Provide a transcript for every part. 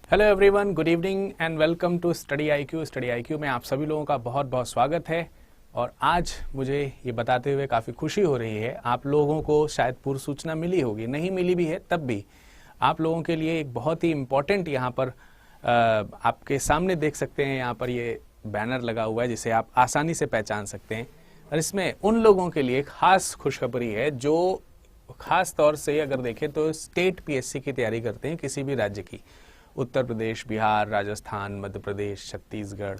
Hello everyone, good evening and welcome to study IQ. Study IQ में आप सभी लोगों का बहुत बहुत स्वागत है। और आज मुझे ये बताते हुए काफ़ी खुशी हो रही है, आप लोगों को शायद पूर्व सूचना मिली होगी, नहीं मिली भी है तब भी आप लोगों के लिए एक बहुत ही इम्पोर्टेंट यहाँ पर आपके सामने देख सकते हैं, यहाँ पर ये बैनर लगा हुआ है जिसे आप आसानी से पहचान सकते हैं। और इसमें उन लोगों के लिए खास खुशखबरी है जो खास तौर से अगर देखें तो स्टेट पीएससी की तैयारी करते हैं, किसी भी राज्य की, उत्तर प्रदेश, बिहार, राजस्थान, मध्य प्रदेश, छत्तीसगढ़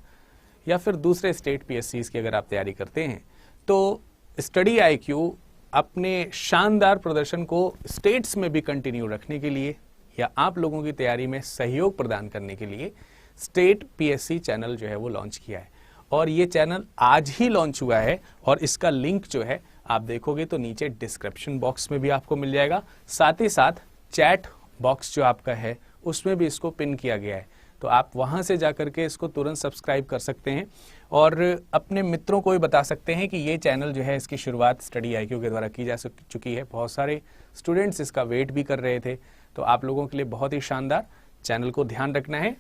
या फिर दूसरे स्टेट पीएससीज की अगर आप तैयारी करते हैं तो स्टडी आईक्यू अपने शानदार प्रदर्शन को स्टेट्स में भी कंटिन्यू रखने के लिए या आप लोगों की तैयारी में सहयोग प्रदान करने के लिए स्टेट पीएससी चैनल जो है वो लॉन्च किया है। और ये चैनल आज ही लॉन्च हुआ है और इसका लिंक जो है आप देखोगे तो नीचे डिस्क्रिप्शन बॉक्स में भी आपको मिल जाएगा, साथ ही साथ चैट बॉक्स जो आपका है उसमें भी इसको पिन किया गया है, तो आप वहां से जाकर के इसको तुरंत सब्सक्राइब कर सकते हैं और अपने मित्रों को भी बता सकते हैं कि ये चैनल जो है इसकी शुरुआत स्टडी आईक्यू के द्वारा की जा चुकी है। बहुत सारे स्टूडेंट्स इसका वेट भी कर रहे थे, तो आप लोगों के लिए बहुत ही शानदार चैनल को ध्यान रखना है।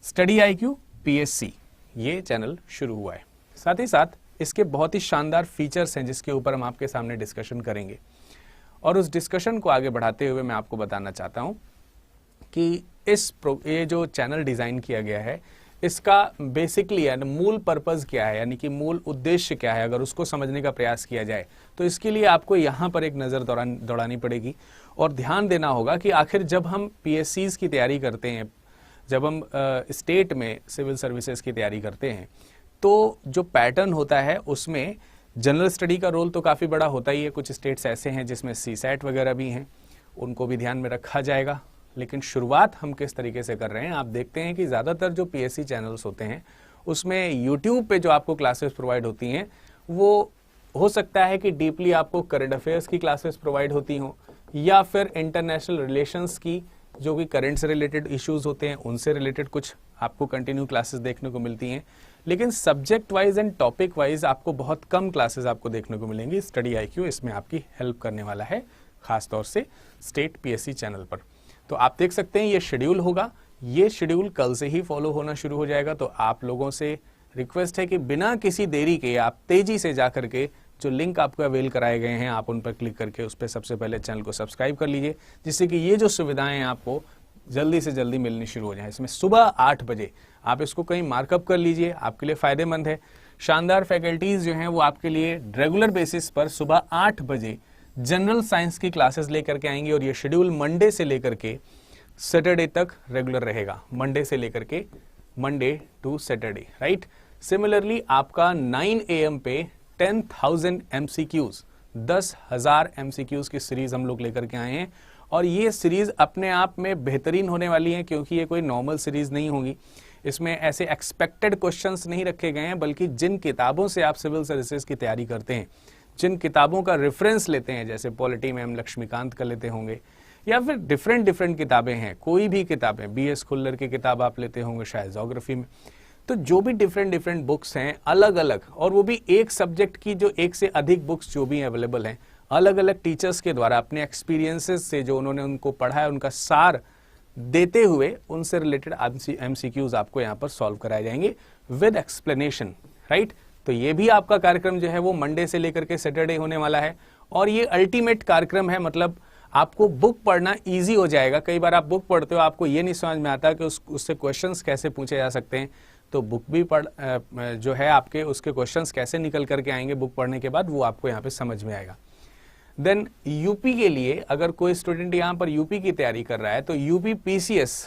स्टडी आईक्यू पीएससी ये चैनल शुरू हुआ है, साथ ही साथ इसके बहुत ही शानदार फीचर्स हैं जिसके ऊपर हम आपके सामने डिस्कशन करेंगे। और उस डिस्कशन को आगे बढ़ाते हुए मैं आपको बताना चाहता हूं कि ये जो चैनल डिजाइन किया गया है इसका बेसिकली यानी मूल पर्पस क्या है, यानी कि मूल उद्देश्य क्या है, अगर उसको समझने का प्रयास किया जाए तो इसके लिए आपको यहाँ पर एक नज़र दौड़ानी पड़ेगी और ध्यान देना होगा कि आखिर जब हम पीएससीज की तैयारी करते हैं, जब हम स्टेट में सिविल सर्विसेज की तैयारी करते हैं, तो जो पैटर्न होता है उसमें जनरल स्टडी का रोल तो काफ़ी बड़ा होता ही है। कुछ स्टेट्स ऐसे हैं जिसमें सीसैट वगैरह भी हैं, उनको भी ध्यान में रखा जाएगा। लेकिन शुरुआत हम किस तरीके से कर रहे हैं, आप देखते हैं कि ज़्यादातर जो पीएससी चैनल्स होते हैं उसमें यूट्यूब पे जो आपको क्लासेस प्रोवाइड होती हैं वो हो सकता है कि डीपली आपको करंट अफेयर्स की क्लासेस प्रोवाइड होती हों या फिर इंटरनेशनल रिलेशंस की, जो कि करंट से रिलेटेड इश्यूज होते हैं उनसे रिलेटेड कुछ आपको कंटिन्यू क्लासेस देखने को मिलती हैं। लेकिन subject wise and topic wise आपको बहुत कम क्लासेस आपको देखने को मिलेंगी। स्टडी आईक्यू इसमें आपकी हेल्प करने वाला है, खासतौर से स्टेट पीएससी चैनल पर। तो आप देख सकते हैं ये शेड्यूल होगा, ये शेड्यूल कल से ही फॉलो होना शुरू हो जाएगा। तो आप लोगों से रिक्वेस्ट है कि बिना किसी देरी के आप तेजी से जा करके जो लिंक आपको अवेल कराए गए हैं आप उन पर क्लिक करके उस पर सबसे पहले चैनल को सब्सक्राइब कर लीजिए, जिससे कि ये जो सुविधाएं आपको जल्दी से जल्दी मिलनी शुरू हो जाए। इसमें सुबह 8 बजे आप इसको कहीं मार्कअप कर लीजिए, आपके लिए फायदेमंद है। शानदार फैकल्टीज जो हैं वो आपके लिए रेगुलर बेसिस पर सुबह 8 बजे जनरल साइंस की क्लासेस लेकर के आएंगे और ये शेड्यूल मंडे से लेकर के सैटरडे तक रेगुलर रहेगा, मंडे से लेकर के Monday to Saturday, right. Similarly आपका 9 AM पे 10,000 MCQs 10,000 MCQs की सीरीज हम लोग लेकर के आए हैं और ये सीरीज अपने आप में बेहतरीन होने वाली है, क्योंकि ये कोई नॉर्मल सीरीज नहीं होगी। इसमें ऐसे एक्सपेक्टेड क्वेश्चंस नहीं रखे गए हैं, बल्कि जिन किताबों से आप सिविल सर्विसेज की तैयारी करते हैं, जिन किताबों का रेफरेंस लेते हैं, जैसे पॉलिटी में हम लक्ष्मीकांत का लेते होंगे या फिर डिफरेंट किताबें हैं, कोई भी किताबें, BS खुल्लर की किताब आप लेते होंगे शायद ज्योग्राफी में, तो जो भी डिफरेंट बुक्स हैं अलग अलग, और वो भी एक सब्जेक्ट की जो एक से अधिक बुक्स जो भी अवेलेबल हैं, अलग अलग टीचर्स के द्वारा अपने एक्सपीरियंसेस से जो उन्होंने उनको पढ़ा है उनका सार देते हुए उनसे रिलेटेड MCQs आपको यहाँ पर सॉल्व कराए जाएंगे विद एक्सप्लेनेशन, राइट। तो ये भी आपका कार्यक्रम जो है वो मंडे से लेकर के सैटरडे होने वाला है और ये अल्टीमेट कार्यक्रम है, मतलब आपको बुक पढ़ना इजी हो जाएगा। कई बार आप बुक पढ़ते हो, आपको ये नहीं समझ में आता कि उससे क्वेश्चंस कैसे पूछे जा सकते हैं, तो बुक भी जो है आपके उसके क्वेश्चंस कैसे निकल करके आएंगे बुक पढ़ने के बाद, वो आपको यहाँ पे समझ में आएगा। देन यूपी के लिए अगर कोई स्टूडेंट यहाँ पर यूपी की तैयारी कर रहा है तो यूपी PCS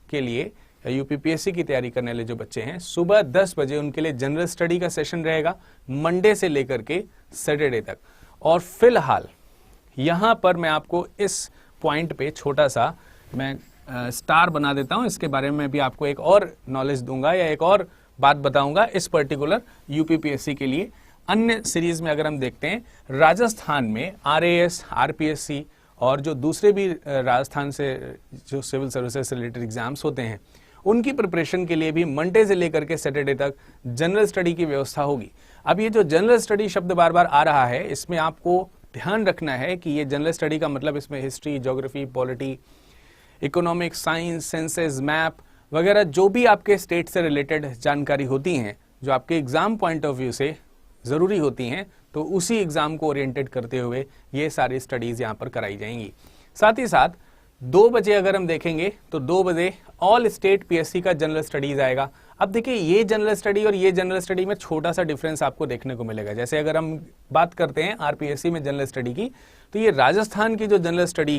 के लिए, यूपी PSC की तैयारी करने वाले जो बच्चे हैं, सुबह 10 बजे उनके लिए जनरल स्टडी का सेशन रहेगा मंडे से लेकर के सैटरडे तक। और फिलहाल यहाँ पर मैं आपको इस पॉइंट पे छोटा सा मैं स्टार बना देता हूँ, इसके बारे में भी आपको एक और नॉलेज दूंगा या एक और बात बताऊंगा इस पर्टिकुलर यूपी PSC के लिए। अन्य सीरीज में अगर हम देखते हैं, राजस्थान में RAS, RPSC और जो दूसरे भी राजस्थान से जो सिविल सर्विसेज से रिलेटेड एग्जाम्स होते हैं उनकी प्रिपरेशन के लिए भी मंडे से लेकर के सैटरडे तक जनरल स्टडी की व्यवस्था होगी। अब ये जो जनरल स्टडी शब्द बार बार आ रहा है, इसमें आपको ध्यान रखना है कि ये जनरल स्टडी का मतलब इसमें history, geography, polity, economics, science, senses, map वगैरह जो भी आपके स्टेट से रिलेटेड जानकारी होती हैं, जो आपके एग्जाम पॉइंट ऑफ व्यू से ज़रूरी होती हैं, तो उसी एग्ज़ाम को ओरिएंटेड करते हुए ये सारी स्टडीज़ यहाँ पर कराई जाएंगी। साथ ही साथ 2 बजे अगर हम देखेंगे तो 2 बजे ऑल स्टेट पीएससी का जनरल स्टडीज़ आएगा। अब देखिए, ये जनरल स्टडी और ये जनरल स्टडी में छोटा सा डिफरेंस आपको देखने को मिलेगा। जैसे अगर हम बात करते हैं आरपीएससी में जनरल स्टडी की, तो ये राजस्थान की जो जनरल स्टडी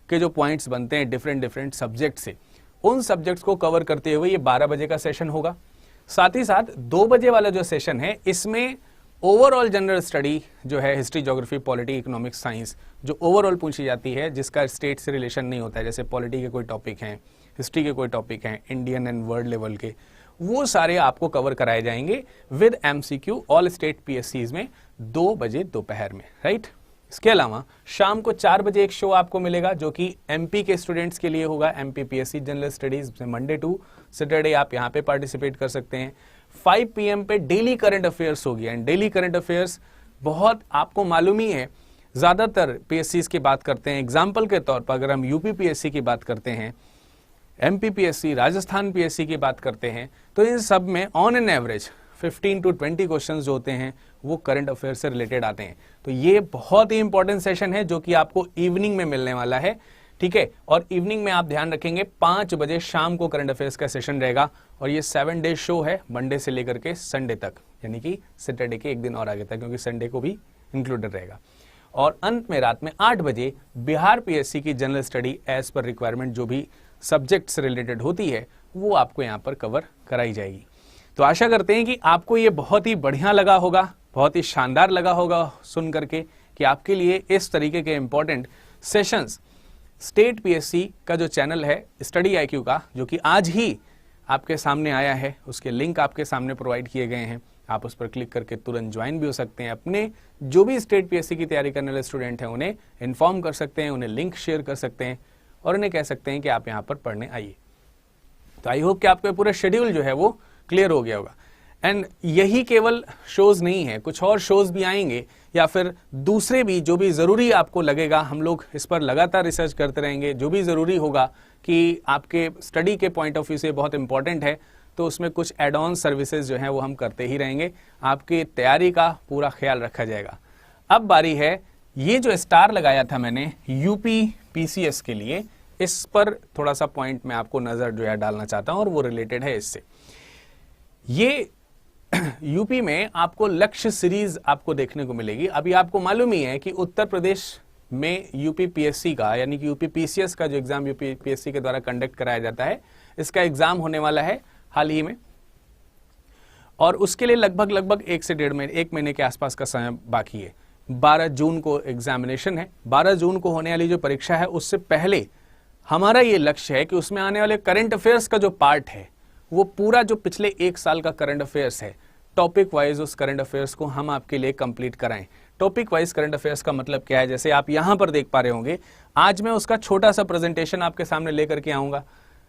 के जो पॉइंट्स बनते हैं डिफरेंट सब्जेक्ट से, उन सब्जेक्ट्स को कवर करते हुए ये 12 बजे का सेशन होगा। साथ ही साथ 2 बजे वाला जो सेशन है, इसमें ओवरऑल जनरल स्टडी जो है, history, geography, polity, economics, science, जो ओवरऑल पूछी जाती है, जिसका स्टेट से रिलेशन नहीं होता है, जैसे पॉलिटी के कोई टॉपिक हैं, हिस्ट्री के कोई टॉपिक हैं, इंडियन एंड वर्ल्ड लेवल के, वो सारे आपको कवर कराए जाएंगे विद एमसीक्यू ऑल स्टेट पीएससीज में 2 बजे दोपहर में, राइट। इसके अलावा शाम को 4 बजे एक शो आपको मिलेगा जो कि एमपी के स्टूडेंट्स के लिए होगा, MP PSC general studies, Monday to Saturday आप यहाँ पे पार्टिसिपेट कर सकते हैं। 5 PM पे डेली करंट अफेयर्स होगी, एंड डेली करंट अफेयर्स बहुत आपको मालूम ही है, ज़्यादातर पीएससीज की बात करते हैं। एग्जाम्पल के तौर पर अगर हम यूपी पीएससी की बात करते हैं, एमपी पीएससी, राजस्थान पीएससी की बात करते हैं, तो इन सब में on an average 15 to 20 question जो होते हैं वो करंट अफेयर से रिलेटेड आते हैं। तो ये बहुत ही इंपॉर्टेंट सेशन है जो कि आपको इवनिंग में मिलने वाला है, ठीक है। और इवनिंग में आप ध्यान रखेंगे 5 बजे शाम को करंट अफेयर्स का सेशन रहेगा, और ये 7 डे शो है, मंडे से लेकर के संडे तक, यानी कि सैटरडे के एक दिन और आगे तक, क्योंकि संडे को भी इंक्लूडेड रहेगा। और अंत में रात में 8 बजे बिहार पीएससी की general study as per requirement जो भी सब्जेक्ट से रिलेटेड होती है वो आपको यहाँ पर कवर कराई जाएगी। तो आशा करते हैं कि आपको ये बहुत ही बढ़िया लगा होगा, बहुत ही शानदार लगा होगा सुन करके कि आपके लिए इस तरीके के इंपॉर्टेंट सेशंस स्टेट पीएससी का जो चैनल है स्टडी आईक्यू का, जो कि आज ही आपके सामने आया है, उसके लिंक आपके सामने प्रोवाइड किए गए हैं, आप उस पर क्लिक करके तुरंत ज्वाइन भी हो सकते हैं। अपने जो भी स्टेट पीएससी की तैयारी करने वाले स्टूडेंट हैं उन्हें इन्फॉर्म कर सकते हैं, उन्हें लिंक शेयर कर सकते हैं और उन्हें कह सकते हैं कि आप यहाँ पर पढ़ने आइए। तो आई होप कि आपका पूरा शेड्यूल जो है वो क्लियर हो गया होगा। एंड यही केवल शोज नहीं है, कुछ और शोज भी आएंगे या फिर दूसरे भी जो भी ज़रूरी आपको लगेगा, हम लोग इस पर लगातार रिसर्च करते रहेंगे। जो भी ज़रूरी होगा कि आपके स्टडी के पॉइंट ऑफ व्यू से बहुत इंपॉर्टेंट है, तो उसमें कुछ एड ऑन सर्विसेज जो हैं वो हम करते ही रहेंगे। आपकी तैयारी का पूरा ख्याल रखा जाएगा। अब बारी है, ये जो स्टार लगाया था मैंने यूपी पीसीएस के लिए, इस पर थोड़ा सा पॉइंट मैं आपको नज़र जो है डालना चाहता हूँ और वो रिलेटेड है इससे। ये यूपी में आपको लक्ष्य सीरीज आपको देखने को मिलेगी। अभी आपको मालूम ही है कि उत्तर प्रदेश में यूपी पीएससी का, यानी कि यूपी पीसीएस का जो एग्जाम यूपी पीएससी के द्वारा कंडक्ट कराया जाता है, इसका एग्जाम होने वाला है हाल ही में, और उसके लिए लगभग 1 से 1.5 महीने के आसपास का समय बाकी है। 12 जून को एग्जामिनेशन है। 12 जून को होने वाली जो परीक्षा है उससे पहले हमारा ये लक्ष्य है कि उसमें आने वाले करंट अफेयर्स का जो पार्ट है वो पूरा जो पिछले 1 साल का करंट अफेयर्स है, टॉपिक वाइज उस करंट अफेयर्स को हम आपके लिए कंप्लीट कराएं। टॉपिक वाइज करंट अफेयर्स का मतलब क्या है, जैसे आप यहां पर देख पा रहे होंगे, आज मैं उसका छोटा सा प्रेजेंटेशन आपके सामने लेकर के आऊंगा।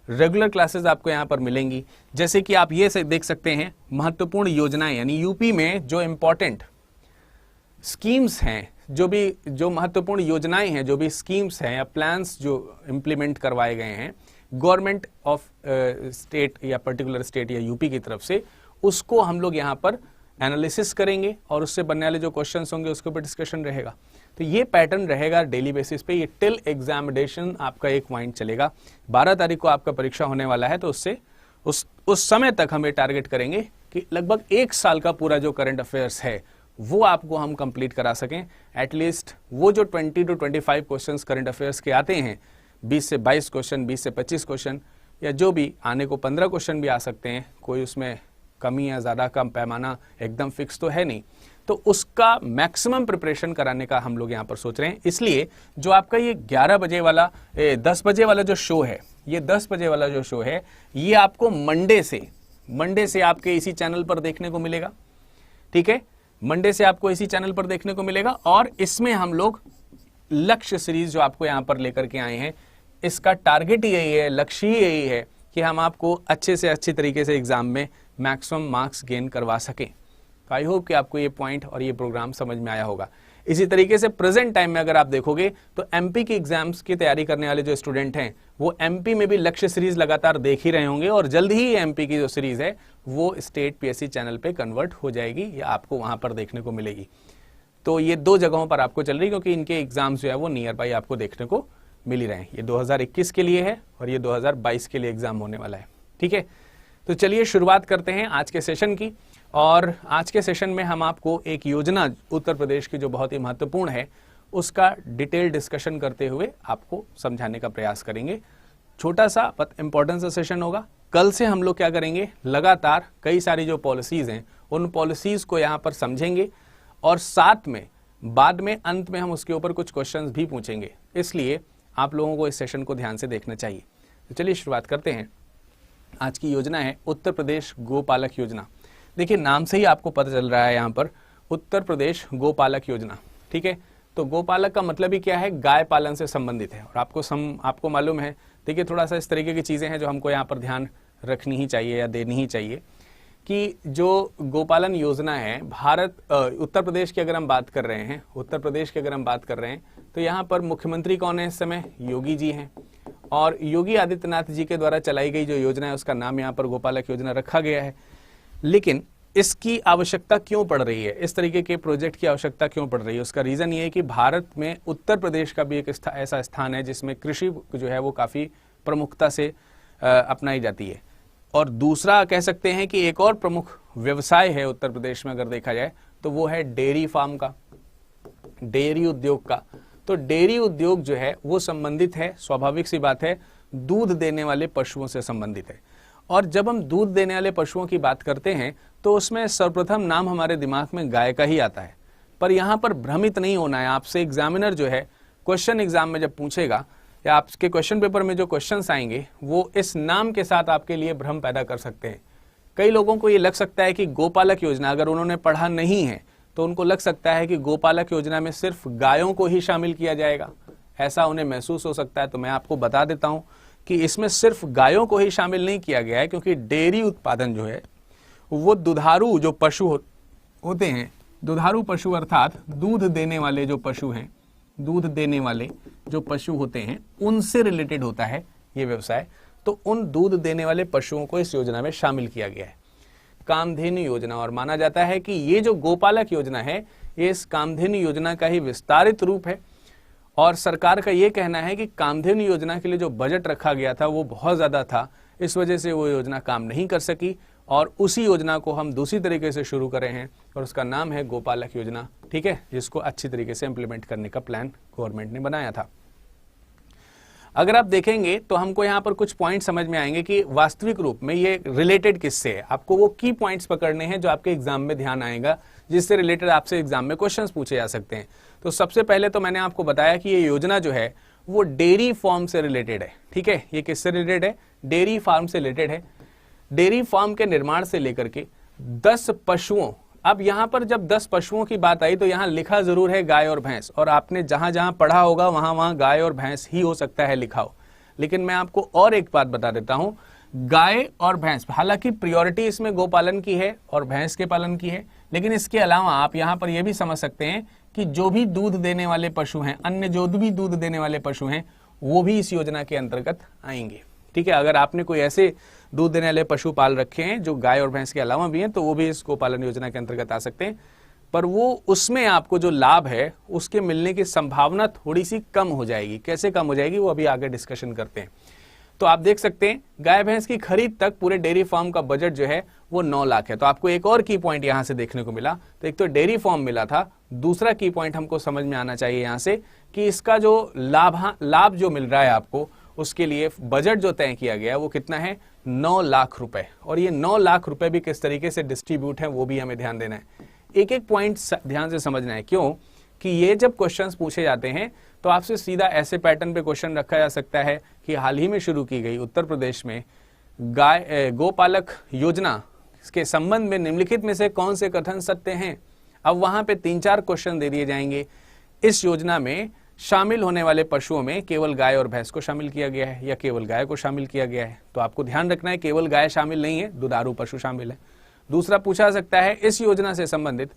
रेगुलर क्लासेस आपको यहां पर मिलेंगी, जैसे कि आप ये देख सकते हैं महत्वपूर्ण योजनाएं, यानी यूपी में जो इंपॉर्टेंट स्कीम्स हैं, जो महत्वपूर्ण योजनाएं हैं, जो भी स्कीम्स हैं या प्लान्स जो इम्प्लीमेंट करवाए गए हैं गवर्नमेंट ऑफ स्टेट या पर्टिकुलर स्टेट या यूपी की तरफ से, उसको हम लोग यहाँ पर एनालिसिस करेंगे और उससे बनने वाले जो क्वेश्चंस होंगे उसके ऊपर डिस्कशन रहेगा। तो ये पैटर्न रहेगा डेली बेसिस पे। ये टिल एग्जामिनेशन आपका एक पॉइंट चलेगा। 12 तारीख को आपका परीक्षा होने वाला है, तो उससे उस समय तक हम ये टारगेट करेंगे कि लगभग 1 साल का पूरा जो करंट अफेयर्स है वो आपको हम कंप्लीट करा सकें। एटलीस्ट वो जो 20 to 25 क्वेश्चन करंट अफेयर्स के आते हैं, 20 से 22 क्वेश्चन, 20 से 25 क्वेश्चन, या जो भी आने को 15 क्वेश्चन भी आ सकते हैं, कोई उसमें कमी या ज़्यादा कम पैमाना एकदम फिक्स तो है नहीं, तो उसका मैक्सिमम प्रिपरेशन कराने का हम लोग यहाँ पर सोच रहे हैं। इसलिए जो आपका ये 11 बजे वाला 10 बजे वाला जो शो है, ये 10 बजे वाला जो शो है, ये आपको मंडे से आपके इसी चैनल पर देखने को मिलेगा, ठीक है। मंडे से आपको इसी चैनल पर देखने को मिलेगा, और इसमें हम लोग लक्ष्य सीरीज जो आपको यहाँ पर लेकर के आए हैं, इसका टारगेट यही है, लक्ष्य ही यही है कि हम आपको अच्छे से अच्छे तरीके से एग्जाम में मैक्सिमम मार्क्स गेन करवा सकें। तो आई होप कि आपको ये पॉइंट और ये प्रोग्राम समझ में आया होगा। इसी तरीके से प्रेजेंट टाइम में अगर आप देखोगे तो एमपी की एग्जाम्स की तैयारी करने वाले जो स्टूडेंट हैं वो एमपी में भी लक्ष्य सीरीज लगातार देख ही रहे होंगे और जल्द ही एमपी की जो सीरीज है वो स्टेट पीएससी चैनल पे कन्वर्ट हो जाएगी या आपको वहां पर देखने को मिलेगी। तो ये 2 जगहों पर आपको चल रही है क्योंकि इनके एग्जाम्स जो है वो नियर बाई आपको देखने को मिल ही रहे हैं। ये 2021 के लिए है और ये 2022 के लिए एग्जाम होने वाला है। ठीक है, तो चलिए शुरुआत करते हैं आज के सेशन की। और आज के सेशन में हम आपको एक योजना उत्तर प्रदेश की जो बहुत ही महत्वपूर्ण है उसका डिटेल डिस्कशन करते हुए आपको समझाने का प्रयास करेंगे। छोटा सा बट इंपॉर्टेंट सा सेशन होगा। कल से हम लोग क्या करेंगे, लगातार कई सारी जो पॉलिसीज हैं उन पॉलिसीज को यहाँ पर समझेंगे और साथ में बाद में अंत में हम उसके ऊपर कुछ क्वेश्चंस भी पूछेंगे। इसलिए आप लोगों को इस सेशन को ध्यान से देखना चाहिए। तो चलिए शुरुआत करते हैं। आज की योजना है उत्तर प्रदेश गोपालक योजना। देखिए नाम से ही आपको पता चल रहा है यहाँ पर उत्तर प्रदेश गोपालक योजना। ठीक है, तो गोपालक का मतलब ही क्या है, गाय पालन से संबंधित है। और आपको मालूम है, देखिए थोड़ा सा इस तरीके की चीज़ें हैं जो हमको यहाँ पर ध्यान रखनी ही चाहिए या देनी ही चाहिए कि जो गोपालन योजना है उत्तर प्रदेश की अगर हम बात कर रहे हैं, उत्तर प्रदेश की अगर हम बात कर रहे हैं तो यहाँ पर मुख्यमंत्री कौन है इस समय, योगी जी हैं। और योगी आदित्यनाथ जी के द्वारा चलाई गई जो योजना है उसका नाम यहाँ पर गोपालक योजना रखा गया है। लेकिन इसकी आवश्यकता क्यों पड़ रही है, इस तरीके के प्रोजेक्ट की आवश्यकता क्यों पड़ रही है, उसका रीज़न ये है कि भारत में उत्तर प्रदेश का भी एक ऐसा स्थान है जिसमें कृषि जो है वो काफ़ी प्रमुखता से अपनाई जाती है। और दूसरा कह सकते हैं कि एक और प्रमुख व्यवसाय है उत्तर प्रदेश में अगर देखा जाए तो वो है डेयरी फार्म का, डेयरी उद्योग का। तो डेयरी उद्योग जो है वो संबंधित है, स्वाभाविक सी बात है, दूध देने वाले पशुओं से संबंधित है। और जब हम दूध देने वाले पशुओं की बात करते हैं तो उसमें सर्वप्रथम नाम हमारे दिमाग में गाय का ही आता है। पर यहाँ पर भ्रमित नहीं होना है आपसे। एग्जामिनर जो है क्वेश्चन एग्जाम में जब पूछेगा या आपके क्वेश्चन पेपर में जो क्वेश्चंस आएंगे वो इस नाम के साथ आपके लिए भ्रम पैदा कर सकते हैं। कई लोगों को ये लग सकता है कि गोपालक योजना, अगर उन्होंने पढ़ा नहीं है तो उनको लग सकता है कि गोपालक योजना में सिर्फ गायों को ही शामिल किया जाएगा, ऐसा उन्हें महसूस हो सकता है। तो मैं आपको बता देता हूं कि इसमें सिर्फ गायों को ही शामिल नहीं किया गया है, क्योंकि डेयरी उत्पादन जो है वो दुधारू जो पशु होते हैं, दुधारू पशु अर्थात दूध देने वाले जो पशु हैं, दूध देने वाले जो पशु होते हैं उनसे रिलेटेड होता है ये व्यवसाय। तो उन दूध देने वाले पशुओं को इस योजना में शामिल किया गया है, कामधेनु योजना। और माना जाता है कि ये जो गोपालक योजना है ये इस कामधेनु योजना का ही विस्तारित रूप है। और सरकार का ये कहना है कि कामधेनु योजना के लिए जो बजट रखा गया था वो बहुत ज़्यादा था, इस वजह से वो योजना काम नहीं कर सकी और उसी योजना को हम दूसरी तरीके से शुरू कर रहे हैं और उसका नाम है गोपालक योजना। ठीक है, जिसको अच्छी तरीके से इम्प्लीमेंट करने का प्लान गवर्नमेंट ने बनाया था। अगर आप देखेंगे तो हमको यहाँ पर कुछ पॉइंट समझ में आएंगे कि वास्तविक रूप में ये रिलेटेड किससे है। आपको वो की पॉइंट्स पकड़ने हैं जो आपके एग्जाम में ध्यान आएगा, जिससे रिलेटेड आपसे एग्जाम में क्वेश्चंस पूछे जा सकते हैं। तो सबसे पहले तो मैंने आपको बताया कि ये योजना जो है वो डेयरी फार्म से रिलेटेड है। ठीक है, ये किससे रिलेटेड है, डेयरी फार्म से रिलेटेड है। डेयरी फार्म के निर्माण से लेकर के 10 पशुओं, अब यहाँ पर जब 10 पशुओं की बात आई तो यहाँ लिखा जरूर है गाय और भैंस, और आपने जहां जहां पढ़ा होगा वहां वहां गाय और भैंस ही हो सकता है लिखा हो। लेकिन मैं आपको और एक बात बता देता हूं, गाय और भैंस, हालांकि प्रायोरिटी इसमें गोपालन की है और भैंस के पालन की है, लेकिन इसके अलावा आप यहाँ पर यह भी समझ सकते हैं कि जो भी दूध देने वाले पशु हैं, अन्य जो भी दूध देने वाले पशु हैं वो भी इस योजना के अंतर्गत आएंगे। ठीक है, अगर आपने कोई ऐसे दूध देने वाले पशु पाल रखे हैं जो गाय और भैंस के अलावा भी हैं तो वो भी इस गोपालन योजना के अंतर्गत आ सकते हैं। पर वो उसमें आपको जो लाभ है उसके मिलने की संभावना थोड़ी सी कम हो जाएगी। कैसे कम हो जाएगी वो अभी आगे डिस्कशन करते हैं। तो आप देख सकते हैं गाय भैंस की खरीद तक पूरे डेयरी फार्म का बजट जो है वो 9 लाख है। तो आपको एक और की पॉइंट यहां से देखने को मिला। तो एक तो डेयरी फार्म मिला था, दूसरा की पॉइंट हमको समझ में आना चाहिए यहां से कि इसका जो लाभ जो मिल रहा है आपको, उसके लिए बजट जो तय किया गया वो कितना है, 9 लाख रुपए। और ये 9 लाख रुपए भी किस तरीके से डिस्ट्रीब्यूट है वो भी हमें ध्यान देना है। एक एक पॉइंट ध्यान से समझना है, क्यों कि ये जब क्वेश्चंस पूछे जाते हैं तो आपसे सीधा ऐसे पैटर्न पे क्वेश्चन रखा जा सकता है कि हाल ही में शुरू की गई उत्तर प्रदेश में गोपालक योजना के संबंध में निम्नलिखित में से कौन से कथन सत्य हैं। अब वहां पे 3-4 क्वेश्चन दे दिए जाएंगे। इस योजना में शामिल होने वाले पशुओं में केवल गाय और भैंस को शामिल किया गया है या केवल गाय को शामिल किया गया है। तो आपको ध्यान रखना है केवल गाय शामिल नहीं है, दुधारू पशु शामिल है। दूसरा पूछा सकता है इस योजना से संबंधित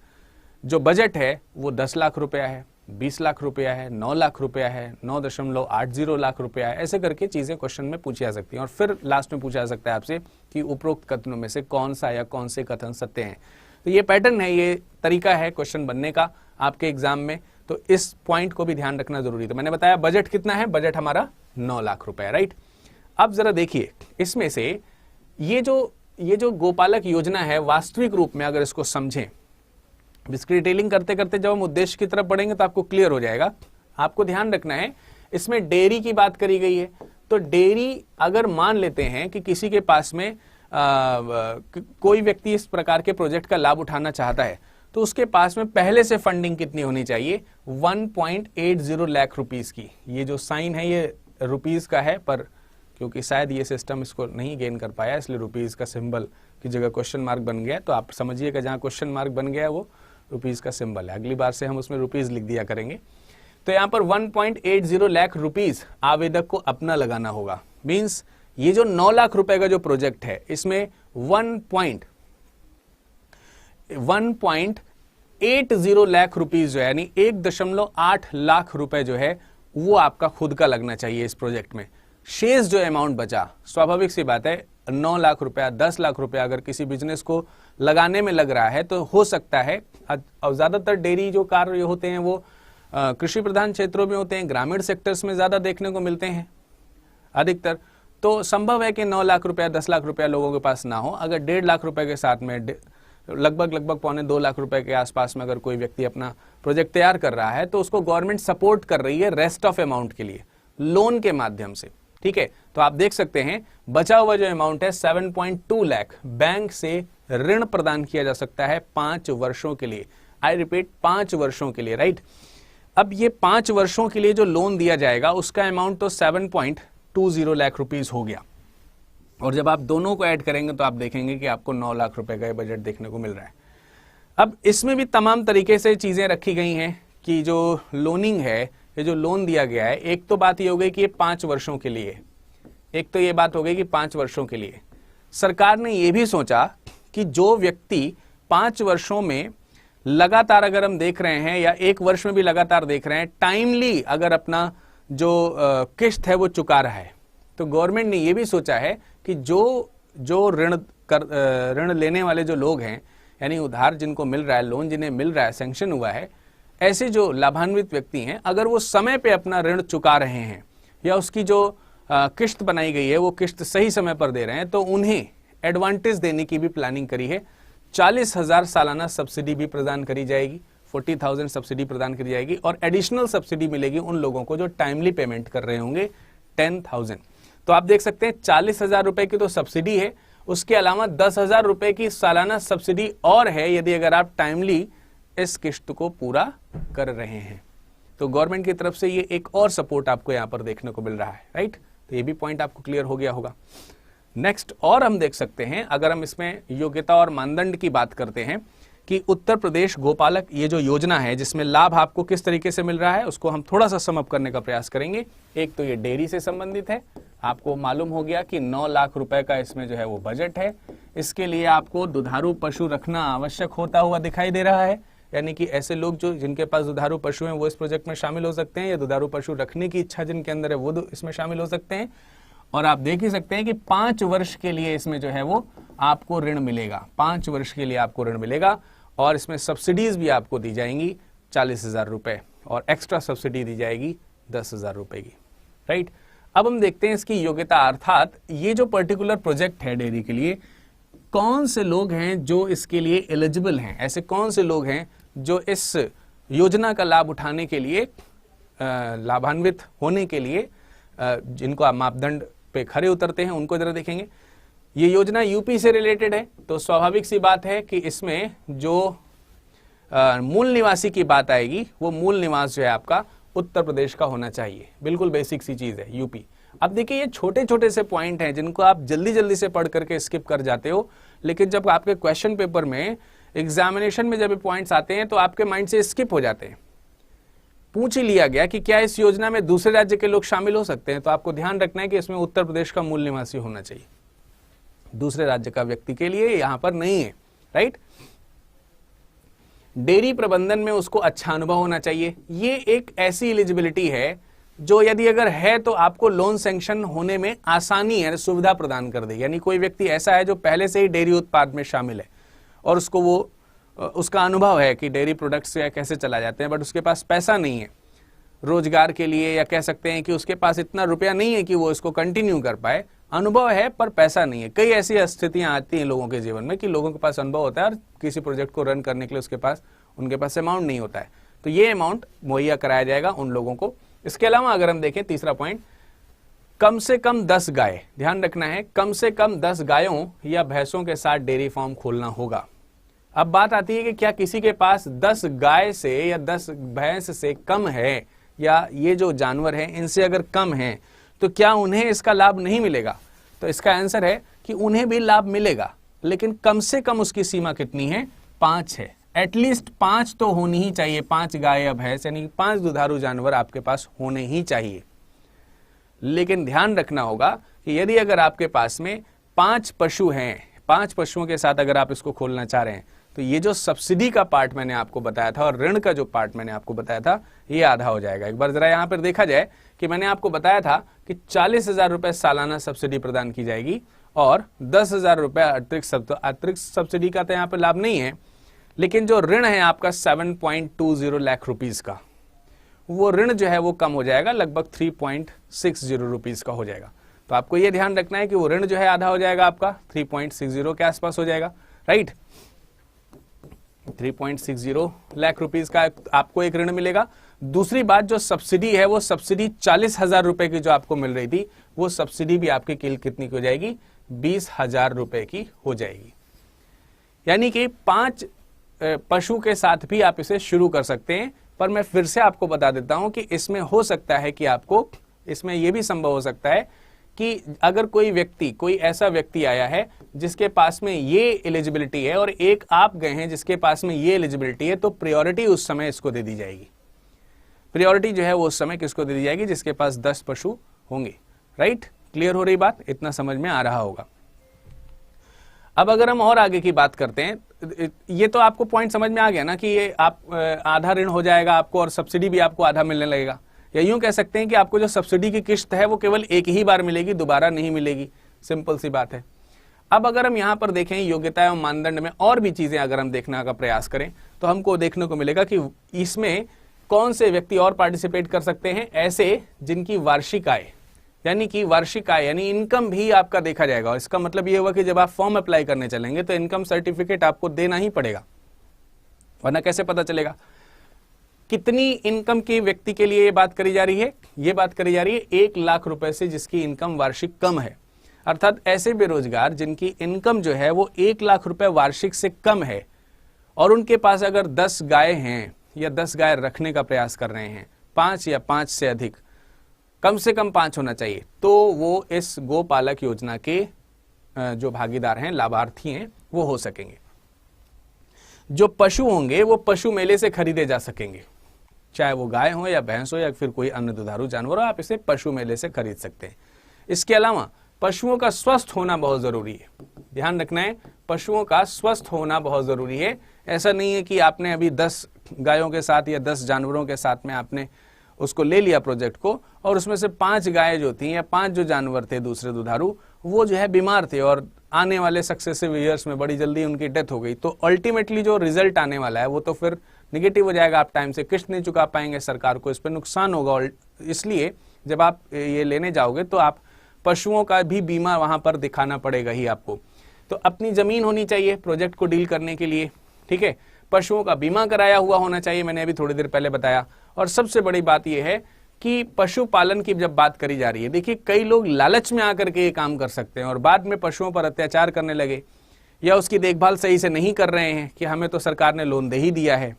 जो बजट है वो 10 लाख रुपया है, 20 लाख रुपया है, 9 लाख रुपया है, 9.80 लाख रुपया है, ऐसे करके चीजें क्वेश्चन में पूछी जा सकती हैं। और फिर लास्ट में पूछा जा सकता है आपसे कि उपरोक्त कथनों में से कौन सा या कौन से कथन सत्य हैं। तो ये पैटर्न है, ये तरीका है क्वेश्चन बनने का आपके एग्जाम में, तो इस पॉइंट को भी ध्यान रखना जरूरी है। तो मैंने बताया बजट कितना है, बजट हमारा 9 लाख रुपया, राइट। अब जरा देखिए इसमें से ये जो गोपालक योजना है वास्तविक रूप में अगर इसको समझें, इसकी डिटेलिंग करते करते जब हम उद्देश्य की तरफ बढ़ेंगे तो आपको क्लियर हो जाएगा। आपको ध्यान रखना है इसमें डेयरी की बात करी गई है, तो डेयरी अगर मान लेते हैं कि किसी के पास में कोई व्यक्ति इस प्रकार के प्रोजेक्ट का लाभ उठाना चाहता है तो उसके पास में पहले से फंडिंग कितनी होनी चाहिए, 1.80 लाख रुपीस की। ये जो साइन है ये रुपीस का है, पर क्योंकि शायद ये सिस्टम इसको नहीं गेन कर पाया इसलिए रुपीस का सिंबल की जगह क्वेश्चन मार्क बन गया। तो आप समझिएगा जहां क्वेश्चन मार्क बन गया वो रुपीस का सिंबल है, अगली बार से हम उसमें रुपीस लिख दिया करेंगे। तो यहां पर 1.80 लाख रुपीस आवेदक को अपना लगाना होगा। मींस ये जो 9 लाख रुपए का जो प्रोजेक्ट है इसमें 1.80 लाख रुपीस जो है यानी 1.8 लाख रुपए जो है वो आपका खुद का लगना चाहिए इस प्रोजेक्ट में। शेष जो अमाउंट बचा, स्वाभाविक सी बात है 9 लाख रुपया 10 लाख रुपया अगर किसी बिजनेस को लगाने में लग रहा है तो हो सकता है, और ज्यादातर डेयरी जो कार्य होते हैं वो कृषि प्रधान क्षेत्रों में होते हैं, ग्रामीण सेक्टर्स में ज्यादा देखने को मिलते हैं अधिकतर। तो संभव है कि 9 लाख रुपया 10 लाख रुपया लोगों के पास ना हो। अगर 1.5 लाख रुपए के साथ में लगभग 1.25 लाख रुपए के आसपास में अगर कोई व्यक्ति अपना प्रोजेक्ट तैयार कर रहा है तो उसको गवर्नमेंट सपोर्ट कर रही है रेस्ट ऑफ अमाउंट के लिए लोन के माध्यम से, ठीक है। तो आप देख सकते हैं बचा हुआ जो अमाउंट है 7.2 लाख बैंक से ऋण प्रदान किया जा सकता है 5 वर्षों के लिए। आई रिपीट 5 वर्षों के लिए, राइट। अब ये 5 वर्षों के लिए जो लोन दिया जाएगा उसका अमाउंट तो 7.20 लाख रुपीस हो गया, और जब आप दोनों को ऐड करेंगे तो आप देखेंगे कि आपको 9 लाख रुपए का बजट देखने को मिल रहा है। अब इसमें भी तमाम तरीके से चीजें रखी गई हैं कि जो लोनिंग है, ये जो लोन दिया गया है, एक तो बात ये हो गई कि ये 5 वर्षों के लिए, एक तो ये बात हो गई कि 5 वर्षों के लिए। सरकार ने ये भी सोचा कि जो व्यक्ति 5 वर्षों में लगातार अगर हम देख रहे हैं या 1 वर्ष में भी लगातार देख रहे हैं, टाइमली अगर अपना जो किस्त है वो चुका रहा है, तो गवर्नमेंट ने ये भी सोचा है कि जो ऋण लेने वाले जो लोग हैं, यानी उधार जिनको मिल रहा है, लोन जिन्हें मिल रहा है, सैंक्शन हुआ है, ऐसे जो लाभान्वित व्यक्ति हैं अगर वो समय पे अपना ऋण चुका रहे हैं या उसकी जो किस्त बनाई गई है वो किस्त सही समय पर दे रहे हैं, तो उन्हें एडवांटेज देने की भी प्लानिंग करी है। 40,000 सालाना सब्सिडी भी प्रदान करी जाएगी, 40,000 सब्सिडी प्रदान करी जाएगी, और एडिशनल सब्सिडी मिलेगी उन लोगों को जो टाइमली पेमेंट कर रहे होंगे 10,000। तो आप देख सकते हैं 40,000 रुपए की तो सब्सिडी है, उसके अलावा 10,000 रुपए की सालाना सब्सिडी और है यदि अगर आप टाइमली इस किस्त को पूरा कर रहे हैं। तो गवर्नमेंट की तरफ से ये एक और सपोर्ट आपको यहां पर देखने को मिल रहा है, राइट। तो ये भी पॉइंट आपको क्लियर हो गया होगा। नेक्स्ट और हम देख सकते हैं, अगर हम इसमें योग्यता और मानदंड की बात करते हैं कि उत्तर प्रदेश गोपालक ये जो योजना है जिसमें लाभ आपको किस तरीके से मिल रहा है उसको हम थोड़ा सा सम अप करने का प्रयास करेंगे। एक तो ये डेयरी से संबंधित है, आपको मालूम हो गया कि 9 लाख रुपए का इसमें जो है वो बजट है। इसके लिए आपको दुधारू पशु रखना आवश्यक होता हुआ दिखाई दे रहा है, यानी कि ऐसे लोग जो जिनके पास दुधारू पशु हैं वो इस प्रोजेक्ट में शामिल हो सकते हैं, या दुधारू पशु रखने की इच्छा जिनके अंदर है वो इसमें शामिल हो सकते हैं। और आप देख ही सकते हैं कि 5 वर्ष के लिए इसमें जो है वो आपको ऋण मिलेगा, 5 वर्ष के लिए आपको ऋण मिलेगा, और इसमें सब्सिडीज भी आपको दी जाएंगी 40,000 रुपए, और एक्स्ट्रा सब्सिडी दी जाएगी 10,000 रुपए की, राइट। अब हम देखते हैं इसकी योग्यता, अर्थात ये जो पर्टिकुलर प्रोजेक्ट है डेयरी के लिए, कौन से लोग हैं जो इसके लिए एलिजिबल हैं, ऐसे कौन से लोग हैं जो इस योजना का लाभ उठाने के लिए, लाभान्वित होने के लिए जिनको आप मापदंड पे खरे उतरते हैं, उनको जरा देखेंगे। ये योजना यूपी से रिलेटेड है, तो स्वाभाविक सी बात है कि इसमें जो मूल निवासी की बात आएगी वो मूल निवास जो है आपका उत्तर प्रदेश का होना चाहिए, बिल्कुल बेसिक सी चीज है यूपी। अब देखिए ये छोटे छोटे से पॉइंट हैं जिनको आप जल्दी जल्दी से पढ़ करके स्किप कर जाते हो, लेकिन जब आपके क्वेश्चन पेपर में एग्जामिनेशन में जब पॉइंट्स आते हैं तो आपके माइंड से स्किप हो जाते हैं। पूछ ही लिया गया कि क्या इस योजना में दूसरे राज्य के लोग शामिल हो सकते हैं, तो आपको ध्यान रखना है कि इसमें उत्तर प्रदेश का मूल निवासी होना चाहिए, दूसरे राज्य का व्यक्ति के लिए यहां पर नहीं है, राइट। डेयरी प्रबंधन में उसको अच्छा अनुभव होना चाहिए। ये एक ऐसी एलिजिबिलिटी है जो यदि अगर है तो आपको लोन सैंक्शन होने में आसानी है, सुविधा प्रदान कर दे। यानी कोई व्यक्ति ऐसा है जो पहले से ही डेयरी उत्पाद में शामिल है और उसका अनुभव है कि डेयरी प्रोडक्ट्स कैसे चला जाते हैं, बट उसके पास पैसा नहीं है रोजगार के लिए, या कह सकते हैं कि उसके पास इतना रुपया नहीं है कि वो इसको कंटिन्यू कर पाए। अनुभव है पर पैसा नहीं है। कई ऐसी स्थितियां आती हैं लोगों के जीवन में कि लोगों के पास अनुभव होता है और किसी प्रोजेक्ट को रन करने के लिए उनके पास अमाउंट नहीं होता है, तो ये अमाउंट मुहैया कराया जाएगा उन लोगों को। इसके अलावा अगर हम देखें तीसरा पॉइंट, कम से कम 10 गाय, ध्यान रखना है, कम से कम 10 गायों या भैंसों के साथ डेयरी फार्म खोलना होगा। अब बात आती है कि क्या किसी के पास 10 गाय से या 10 भैंस से कम है, या ये जो जानवर हैं इनसे अगर कम हैं, तो क्या उन्हें इसका लाभ नहीं मिलेगा? तो इसका आंसर है कि उन्हें भी लाभ मिलेगा, लेकिन कम से कम उसकी सीमा कितनी है? 5 है। एटलीस्ट 5 तो होनी ही चाहिए, 5 गाय या भैंस, यानी 5 दुधारू जानवर आपके पास होने ही चाहिए। लेकिन ध्यान रखना होगा कि यदि अगर आपके पास में 5 पशु हैं, 5 पशुओं के साथ अगर आप इसको खोलना चाह रहे हैं, तो ये जो सब्सिडी का पार्ट मैंने आपको बताया था और ऋण का जो पार्ट मैंने आपको बताया था, ये आधा हो जाएगा। एक बार जरा यहां पर देखा जाए कि मैंने आपको बताया था कि 40,000 रुपए सालाना सब्सिडी प्रदान की जाएगी और 10,000 रुपए अतिरिक्त सब्सिडी का तो यहाँ पर लाभ नहीं है, लेकिन जो ऋण है आपका 7.20 लाख रुपीज का, वो ऋण जो है वो कम हो जाएगा, लगभग 3.60 रुपीज का हो जाएगा। तो आपको ये ध्यान रखना है कि वो ऋण जो है आधा हो जाएगा, आपका 3.60 के आसपास हो जाएगा, राइट। 3.60 लाख रुपीज का आपको एक ऋण मिलेगा। दूसरी बात, जो सब्सिडी है वो सब्सिडी 40,000 रुपए की जो आपको मिल रही थी, वो सब्सिडी भी आपकी कितनी की हो जाएगी? 20,000 रुपए की हो जाएगी। यानी कि 5 पशु के साथ भी आप इसे शुरू कर सकते हैं। पर मैं फिर से आपको बता देता हूं कि इसमें हो सकता है कि आपको, इसमें यह भी संभव हो सकता है कि अगर कोई ऐसा व्यक्ति आया है जिसके पास में ये एलिजिबिलिटी है और एक आप गए हैं जिसके पास में ये एलिजिबिलिटी है, तो प्रायोरिटी उस समय इसको दे दी जाएगी। प्रायोरिटी जो है वो उस समय किसको दे दी जाएगी? जिसके पास 10 पशु होंगे, राइट। क्लियर हो रही बात? इतना समझ में आ रहा होगा। अब अगर हम और आगे की बात करते हैं, ये तो आपको पॉइंट समझ में आ गया ना कि ये आप आधा ऋण हो जाएगा आपको और सब्सिडी भी आपको आधा मिलने लगेगा। या यूं कह सकते हैं कि आपको जो सब्सिडी की किश्त है वो केवल एक ही बार मिलेगी, दोबारा नहीं मिलेगी। सिंपल सी बात है। अब अगर हम यहां पर देखें योग्यता एवं मानदंड में और भी चीजें अगर हम देखने का प्रयास करें, तो हमको देखने को मिलेगा कि इसमें कौन से व्यक्ति और पार्टिसिपेट कर सकते हैं? ऐसे जिनकी वार्षिक आय, यानी कि वार्षिक आय यानी इनकम भी आपका देखा जाएगा। और इसका मतलब ये हुआ कि जब आप फॉर्म अप्लाई करने चलेंगे तो इनकम सर्टिफिकेट आपको देना ही पड़ेगा, वरना कैसे पता चलेगा कितनी इनकम की व्यक्ति के लिए ये बात करी जा रही है? ये बात करी जा रही है 1 लाख रुपए से जिसकी इनकम वार्षिक कम है, अर्थात ऐसे बेरोजगार जिनकी इनकम जो है वो 1 लाख रुपए वार्षिक से कम है और उनके पास अगर 10 गाय हैं या 10 गाय रखने का प्रयास कर रहे हैं, 5 या 5 से अधिक, कम से कम 5 होना चाहिए, तो वो इस गोपालक योजना के जो भागीदार हैं, लाभार्थी हैं, वो हो सकेंगे। जो पशु होंगे वो पशु मेले से खरीदे जा सकेंगे, चाहे वो गाय हो या भैंस हो या फिर कोई अन्य दुधारू जानवर हो, आप इसे पशु मेले से खरीद सकते हैं। इसके अलावा पशुओं का स्वस्थ होना बहुत जरूरी है। ध्यान रखना है, पशुओं का स्वस्थ होना बहुत जरूरी है। ऐसा नहीं है कि आपने अभी 10 गायों के साथ या 10 जानवरों के साथ में आपने उसको ले लिया प्रोजेक्ट को, और उसमें से 5 गायें जो थी या 5 जो जानवर थे दूसरे दुधारू, वो जो है बीमार थे और आने वाले सक्सेसिव ईयर्स में बड़ी जल्दी उनकी डेथ हो गई, तो अल्टीमेटली जो रिजल्ट आने वाला है वो तो फिर निगेटिव हो जाएगा। आप टाइम से किस्त नहीं चुका पाएंगे, सरकार को इस पर नुकसान होगा। इसलिए जब आप ये लेने जाओगे तो आप पशुओं का भी बीमा वहां पर दिखाना पड़ेगा ही आपको। तो अपनी जमीन होनी चाहिए प्रोजेक्ट को डील करने के लिए, ठीक है। पशुओं का बीमा कराया हुआ होना चाहिए, मैंने अभी थोड़ी देर पहले बताया। और सबसे बड़ी बात यह है कि पशुपालन की जब बात करी जा रही है, देखिए कई लोग लालच में आकर के ये काम कर सकते हैं और बाद में पशुओं पर अत्याचार करने लगे या उसकी देखभाल सही से नहीं कर रहे हैं कि हमें तो सरकार ने लोन दे ही दिया है।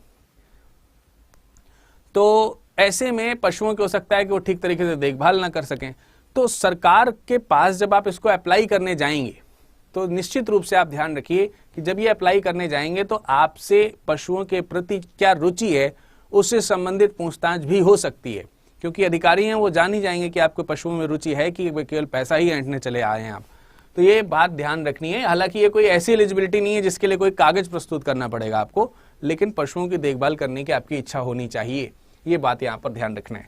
तो ऐसे में पशुओं की हो सकता है कि वो ठीक तरीके से देखभाल ना कर सकें। तो सरकार के पास जब आप इसको अप्लाई करने जाएंगे तो निश्चित रूप से आप ध्यान रखिए कि जब ये अप्लाई करने जाएंगे तो आपसे पशुओं के प्रति क्या रुचि है उससे संबंधित पूछताछ भी हो सकती है, क्योंकि अधिकारी हैं वो जान ही जाएंगे कि आपको पशुओं में रुचि है कि केवल पैसा ही ऐंठने चले आए हैं आप। तो ये बात ध्यान रखनी है। हालांकि ये कोई ऐसी एलिजिबिलिटी नहीं है जिसके लिए कोई कागज प्रस्तुत करना पड़ेगा आपको, लेकिन पशुओं की देखभाल करने की आपकी इच्छा होनी चाहिए। ये बात यहाँ पर ध्यान रखना है।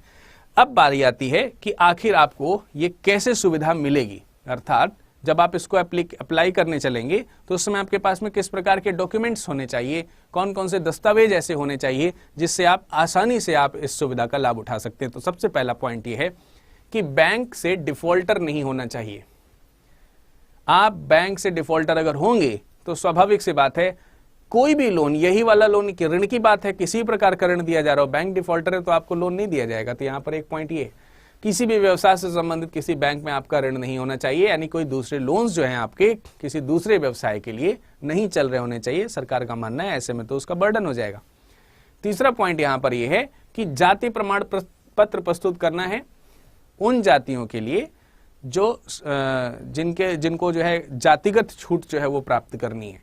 अब बारी आती है कि आखिर आपको ये कैसे सुविधा मिलेगी, अर्थात जब आप इसको अप्लाई करने चलेंगे तो उस समय आपके पास में किस प्रकार के डॉक्यूमेंट्स होने चाहिए, कौन कौन से दस्तावेज ऐसे होने चाहिए जिससे आप आसानी से आप इस सुविधा का लाभ उठा सकते हैं। तो सबसे पहला पॉइंट ये है कि बैंक से डिफॉल्टर नहीं होना चाहिए। आप बैंक से डिफॉल्टर अगर होंगे तो स्वाभाविक सी बात है, कोई भी लोन, यही वाला लोन की ऋण की बात है, किसी प्रकार का ऋण दिया जा रहा हो, बैंक डिफॉल्टर है तो आपको लोन नहीं दिया जाएगा। तो यहां पर एक पॉइंट ये, किसी भी व्यवसाय से संबंधित किसी बैंक में आपका ऋण नहीं होना चाहिए, यानी कोई दूसरे लोन्स जो हैं आपके किसी दूसरे व्यवसाय के लिए नहीं चल रहे होने चाहिए, सरकार का मानना है। ऐसे में तो उसका बर्डन हो जाएगा। तीसरा पॉइंट यहां पर यह है कि जाति प्रमाण पत्र प्रस्तुत करना है उन जातियों के लिए जो जिनको जो है जातिगत छूट जो है वो प्राप्त करनी है,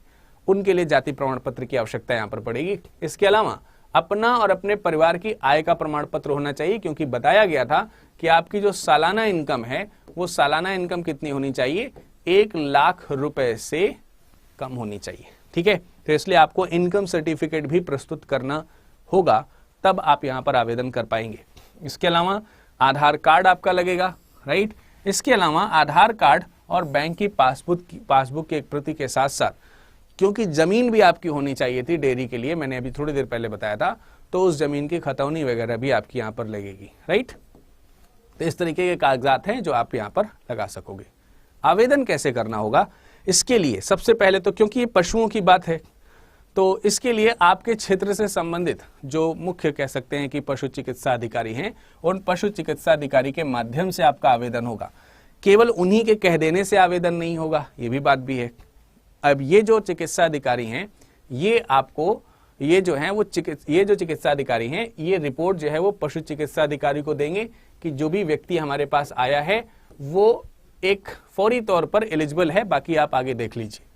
उनके लिए जाति प्रमाण पत्र की आवश्यकता यहां पर पड़ेगी। इसके अलावा अपना और अपने परिवार की आय का प्रमाण पत्र होना चाहिए, क्योंकि बताया गया था कि आपकी जो सालाना इनकम है वो सालाना इनकम कितनी होनी चाहिए, 1 लाख रुपए से कम होनी चाहिए। ठीक है, तो इसलिए आपको इनकम सर्टिफिकेट भी प्रस्तुत करना होगा, तब आप यहां पर आवेदन कर पाएंगे। इसके अलावा आधार कार्ड आपका लगेगा, राइट। इसके अलावा आधार कार्ड और बैंक की पासबुक की एक प्रति के साथ साथ, क्योंकि जमीन भी आपकी होनी चाहिए थी डेयरी के लिए, मैंने अभी थोड़ी देर पहले बताया था, तो उस जमीन की खतौनी वगैरह भी आपकी यहां पर लगेगी, राइट। तो इस तरीके के कागजात हैं जो आप यहां पर लगा सकोगे। आवेदन कैसे करना होगा, इसके लिए सबसे पहले तो, क्योंकि ये पशुओं की बात है, तो इसके लिए आपके क्षेत्र से संबंधित जो मुख्य कह सकते हैं कि पशु चिकित्सा अधिकारी हैं, उन पशु चिकित्सा अधिकारी के माध्यम से आपका आवेदन होगा। केवल उन्हीं के कह देने से आवेदन नहीं होगा, ये भी बात भी है। अब ये जो चिकित्सा अधिकारी हैं, ये आपको ये जो चिकित्सा अधिकारी हैं, ये रिपोर्ट जो है वो पशु चिकित्सा अधिकारी को देंगे कि जो भी व्यक्ति हमारे पास आया है वो एक फौरी तौर पर एलिजिबल है, बाकी आप आगे देख लीजिए।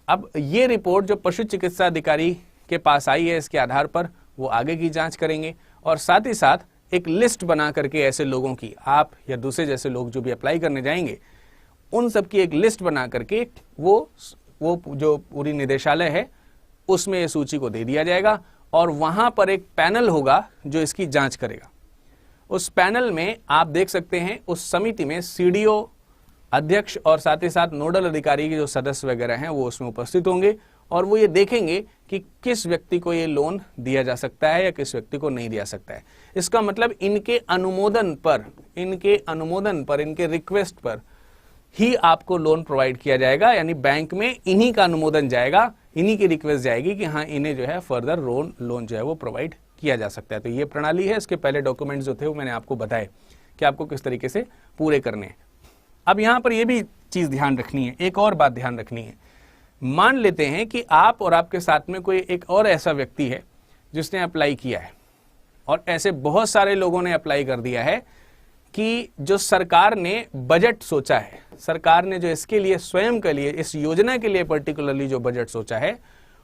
अब ये रिपोर्ट जो पशु चिकित्सा अधिकारी के पास आई है, इसके आधार पर वो आगे की जांच करेंगे और साथ ही साथ एक लिस्ट बना करके ऐसे लोगों की, आप या दूसरे जैसे लोग जो भी अप्लाई करने जाएंगे, उन सब की एक लिस्ट बना करके वो जो पूरी निदेशालय है उसमें ये सूची को दे दिया जाएगा और वहां पर एक पैनल होगा जो इसकी जांच करेगा। उस पैनल में आप देख सकते हैं, उस समिति में सीडीओ, अध्यक्ष और साथ ही साथ नोडल अधिकारी के जो सदस्य वगैरह हैं वो उसमें उपस्थित होंगे और वो ये देखेंगे कि किस व्यक्ति को ये लोन दिया जा सकता है या किस व्यक्ति को नहीं दिया सकता है। इसका मतलब इनके अनुमोदन पर, इनके रिक्वेस्ट पर ही आपको लोन प्रोवाइड किया जाएगा, यानी बैंक में इन्हीं का अनुमोदन जाएगा, इन्हीं की रिक्वेस्ट जाएगी कि हाँ इन्हें जो है फर्दर लोन जो है वो प्रोवाइड किया जा सकता है। तो ये प्रणाली है। इसके पहले डॉक्यूमेंट्स जो थे वो मैंने आपको बताए कि आपको किस तरीके से पूरे करने हैं। अब यहां पर ये भी चीज ध्यान रखनी है, एक और बात ध्यान रखनी है। मान लेते हैं कि आप और आपके साथ में कोई एक और ऐसा व्यक्ति है जिसने अप्लाई किया है और ऐसे बहुत सारे लोगों ने अप्लाई कर दिया है कि जो सरकार ने बजट सोचा है, सरकार ने जो इसके लिए स्वयं के लिए, इस योजना के लिए पर्टिकुलरली जो बजट सोचा है,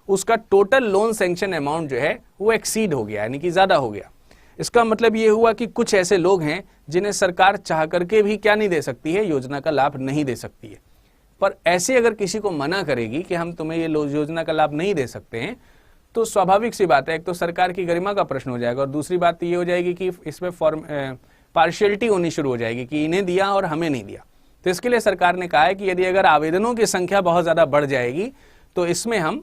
उसका टोटल लोन सैंक्शन अमाउंट जो है वो एक्सीड हो गया, यानी कि ज्यादा हो गया। इसका मतलब ये हुआ कि कुछ ऐसे लोग हैं जिन्हें सरकार चाह करके भी क्या नहीं दे सकती है, योजना का लाभ नहीं दे सकती है। पर ऐसे अगर किसी को मना करेगी कि हम तुम्हें ये योजना का लाभ नहीं दे सकते हैं, तो स्वाभाविक सी बात है, एक तो सरकार की गरिमा का प्रश्न हो जाएगा और दूसरी बात ये हो जाएगी कि इसमें पार्शियलिटी होनी शुरू हो जाएगी कि इन्हें दिया और हमें नहीं दिया। तो इसके लिए सरकार ने कहा है कि यदि अगर आवेदनों की संख्या बहुत ज्यादा बढ़ जाएगी तो इसमें हम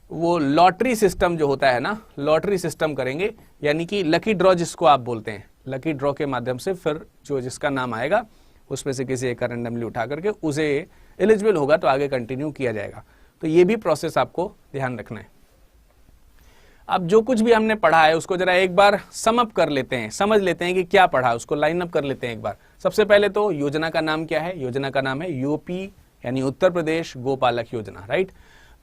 वो लॉटरी सिस्टम जो होता है ना, लॉटरी सिस्टम करेंगे, यानी कि लकी ड्रॉ जिसको आप बोलते हैं, लकी ड्रॉ के माध्यम से फिर जो जिसका नाम आएगा उसमें से किसी एक का रैंडमली उठा करके उसे एलिजिबल होगा तो आगे कंटिन्यू किया जाएगा। तो ये भी प्रोसेस आपको ध्यान रखना है। अब जो कुछ भी हमने पढ़ा है उसको जरा एक बार सम अप कर लेते हैं, समझ लेते हैं कि क्या पढ़ा, उसको लाइन अप कर लेते हैं एक बार। सबसे पहले तो योजना का नाम क्या है, योजना का नाम है यूपी यानी उत्तर प्रदेश गोपालक योजना, राइट।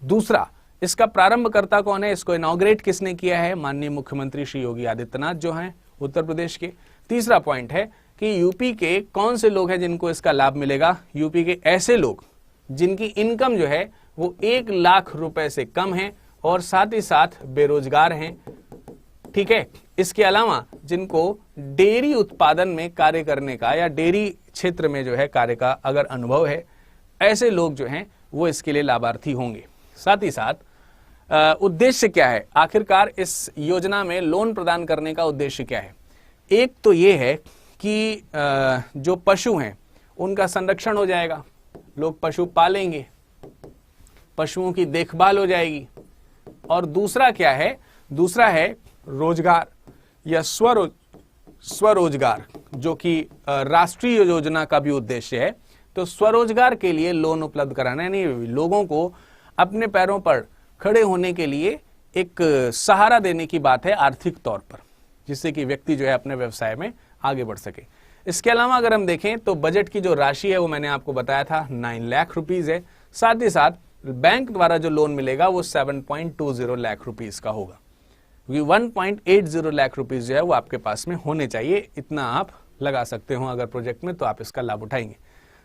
दूसरा, इसका प्रारंभकर्ता कौन है, इसको इनॉग्रेट किसने किया है, माननीय मुख्यमंत्री श्री योगी आदित्यनाथ जो हैं उत्तर प्रदेश के। तीसरा पॉइंट है कि यूपी के कौन से लोग हैं जिनको इसका लाभ मिलेगा, यूपी के ऐसे लोग जिनकी इनकम जो है वो 1 लाख रुपए से कम है और साथ ही साथ बेरोजगार हैं, ठीक है। इसके अलावा जिनको डेयरी उत्पादन में कार्य करने का या डेयरी क्षेत्र में जो है कार्य का अगर अनुभव है, ऐसे लोग जो हैं वो इसके लिए लाभार्थी होंगे। साथ ही साथ उद्देश्य क्या है, आखिरकार इस योजना में लोन प्रदान करने का उद्देश्य क्या है। एक तो ये है कि जो पशु हैं उनका संरक्षण हो जाएगा, लोग पशु पालेंगे, पशुओं की देखभाल हो जाएगी। और दूसरा क्या है, दूसरा है रोजगार या स्वरोजगार, जो कि राष्ट्रीय योजना का भी उद्देश्य है। तो स्वरोजगार के लिए लोन उपलब्ध कराना, यानी लोगों को अपने पैरों पर खड़े होने के लिए एक सहारा देने की बात है आर्थिक तौर पर, जिससे कि व्यक्ति जो है अपने व्यवसाय में आगे बढ़ सके। इसके अलावा अगर हम देखें तो बजट की जो राशि है वो मैंने आपको बताया था 9 लाख रुपीज है। साथ ही साथ बैंक द्वारा जो लोन मिलेगा वो 7.20 लाख रुपीज का होगा, क्योंकि 1.80 लाख रुपीज जो है वो आपके पास में होने चाहिए। इतना आप लगा सकते हो अगर प्रोजेक्ट में, तो आप इसका लाभ उठाएंगे।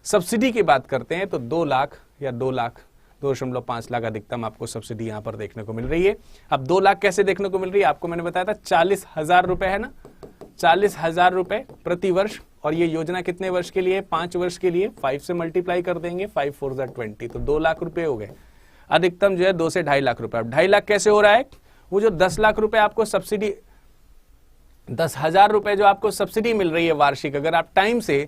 सब्सिडी की बात करते हैं तो 2 लाख या 2.5 लाख अधिकतम आपको सब्सिडी यहां पर देखने को मिल रही है। अब 2 लाख कैसे देखने को मिल रही है, आपको मैंने बताया था 40,000 रुपए है ना, 40,000 रुपए प्रति वर्ष। और ये योजना कितने वर्ष के लिए, 5 वर्ष के लिए। 5 से मल्टीप्लाई कर देंगे, 5 4 20, तो 2 लाख रुपए हो गए। अधिकतम जो है 2 से 2.5 लाख रुपए। अब 2.5 लाख कैसे हो रहा है, वो जो 10 लाख रुपए आपको सब्सिडी, 10,000 रुपए जो आपको सब्सिडी मिल रही है वार्षिक, अगर आप टाइम से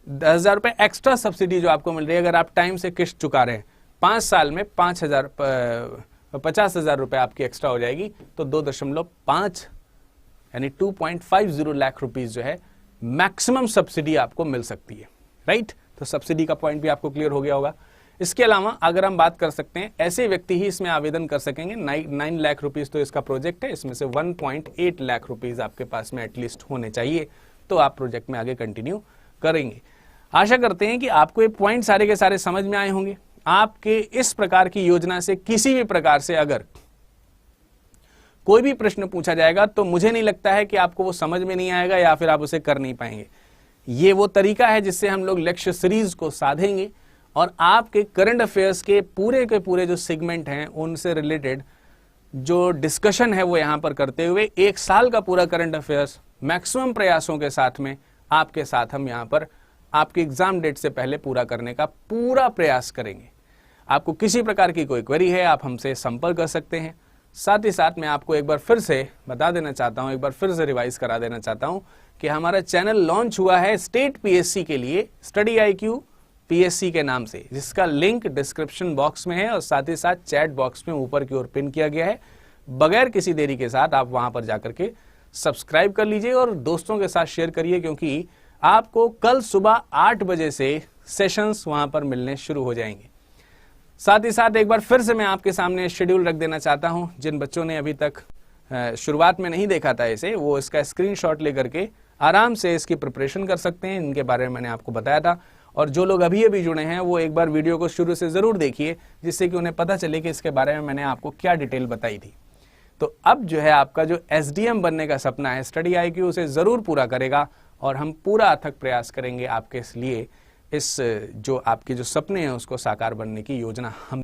10,000 रुपए एक्स्ट्रा सब्सिडी जो आपको मिल रही है, अगर आप टाइम से किस्त चुका रहे हैं, 5 साल में 50,000 रुपए आपकी एक्स्ट्रा हो जाएगी। तो 2.5 यानी 2.50 लाख रुपीज जो है मैक्सिमम सब्सिडी आपको मिल सकती है, राइट। तो सब्सिडी का पॉइंट भी आपको क्लियर हो गया होगा। इसके अलावा अगर हम बात कर सकते हैं, ऐसे व्यक्ति ही इसमें आवेदन कर सकेंगे। 9 लाख रुपीज तो इसका प्रोजेक्ट है, इसमें से 1.8 लाख रुपीज आपके पास में एटलीस्ट होने चाहिए, तो आप प्रोजेक्ट में आगे कंटिन्यू करेंगे। आशा करते हैं कि आपको ये पॉइंट सारे के सारे समझ में आए होंगे। आपके इस प्रकार की योजना से किसी भी प्रकार से अगर कोई भी प्रश्न पूछा जाएगा तो मुझे नहीं लगता है कि आपको वो समझ में नहीं आएगा या फिर आप उसे कर नहीं पाएंगे। ये वो तरीका है जिससे हम लोग लेक्चर सीरीज को साधेंगे और आपके करंट अफेयर्स के पूरे जो सेगमेंट हैं उनसे रिलेटेड जो डिस्कशन है वो यहां पर करते हुए 1 साल का पूरा करंट अफेयर्स मैक्सिमम प्रयासों के साथ में आपके साथ हम यहां पर आपके एग्जाम डेट से पहले पूरा करने का पूरा प्रयास करेंगे। आपको किसी प्रकार की कोई क्वेरी है, आप हमसे संपर्क कर सकते हैं। साथ ही साथ मैं आपको एक बार फिर से बता देना चाहता हूं, एक बार फिर से रिवाइज करा देना चाहता हूं कि हमारा चैनल लॉन्च हुआ है स्टेट पीएससी के लिए, स्टडी IQ पीएससी के नाम से, जिसका लिंक डिस्क्रिप्शन बॉक्स में है और साथ ही साथ चैट बॉक्स में ऊपर की ओर पिन किया गया है। बगैर किसी देरी के साथ आप वहां पर जाकर के सब्सक्राइब कर लीजिए और दोस्तों के साथ शेयर करिए, क्योंकि आपको कल सुबह 8 बजे से सेशंस वहां पर मिलने शुरू हो जाएंगे। साथ ही साथ एक बार फिर से मैं आपके सामने शेड्यूल रख देना चाहता हूं। जिन बच्चों ने अभी तक शुरुआत में नहीं देखा था इसे, वो इसका स्क्रीनशॉट लेकर के आराम से इसकी प्रिपरेशन कर सकते हैं। इनके बारे में मैंने आपको बताया था। और जो लोग अभी अभी जुड़े हैं वो एक बार वीडियो को शुरू से जरूर देखिए, जिससे कि उन्हें पता चले कि इसके बारे में मैंने आपको क्या डिटेल बताई थी। तो अब जो है आपका जो SDM बनने का सपना है, स्टडी IQ उसे जरूर पूरा करेगा और हम पूरा अथक प्रयास करेंगे आपके लिए इस जो आपके जो सपने हैं उसको साकार बनने की योजना हम